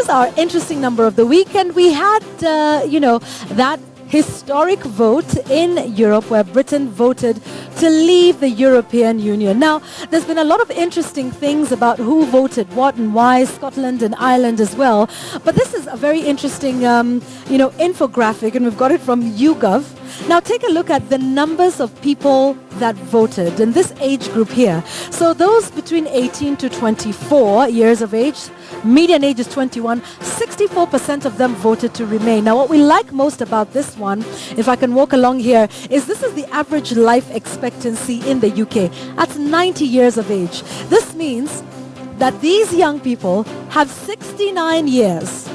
is our interesting number of the week, and we had, that historic vote in Europe where Britain voted to leave the European Union. Now, there's been a lot of interesting things about who voted what and why, Scotland and Ireland as well. But this is a very interesting, infographic, and we've got it from YouGov. Now, take a look at the numbers of people that voted in this age group here. So those between 18 to 24 years of age, median age is 21, 64% of them voted to remain. Now, what we like most about this one, if I can walk along here, is this is the average life expectancy in the UK. That's 90 years of age. This means that these young people have 69 years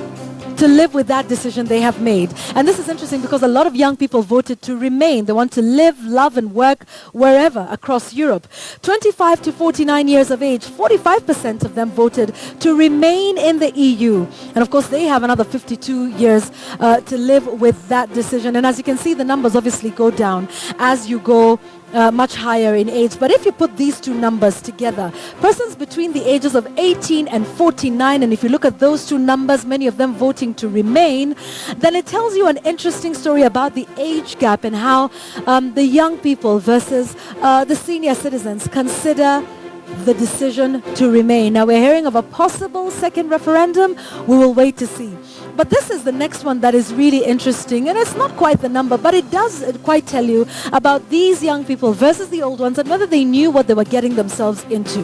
to live with that decision they have made. And this is interesting because a lot of young people voted to remain. They want to live, love, and work wherever across Europe. 25 to 49 years of age, 45% of them voted to remain in the EU. And of course, they have another 52 years to live with that decision. And as you can see, the numbers obviously go down as you go much higher in age. But if you put these two numbers together, persons between the ages of 18 and 49, and if you look at those two numbers, many of them voting to remain, then it tells you an interesting story about the age gap and how the young people versus the senior citizens consider the decision to remain. Now, we're hearing of a possible second referendum. We will wait to see. But this is the next one that is really interesting, and it's not quite the number, but it does quite tell you about these young people versus the old ones and whether they knew what they were getting themselves into.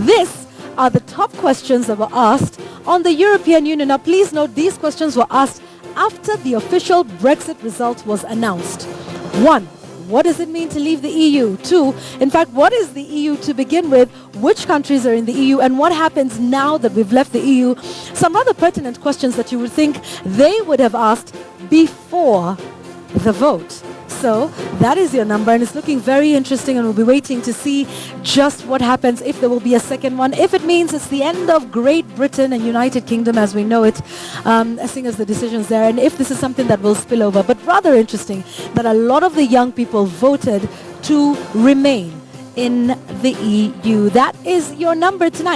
These are the top questions that were asked on the European Union. Now, please note, these questions were asked after the official Brexit result was announced. 1. What does it mean to leave the EU? 2, in fact, what is the EU to begin with? Which countries are in the EU? And what happens now that we've left the EU? Some rather pertinent questions that you would think they would have asked before the vote. So that is your number, and it's looking very interesting, and we'll be waiting to see just what happens, if there will be a second one, if it means it's the end of Great Britain and United Kingdom as we know it, seeing as the decisions there, and if this is something that will spill over. But rather interesting that a lot of the young people voted to remain in the EU. That is your number tonight.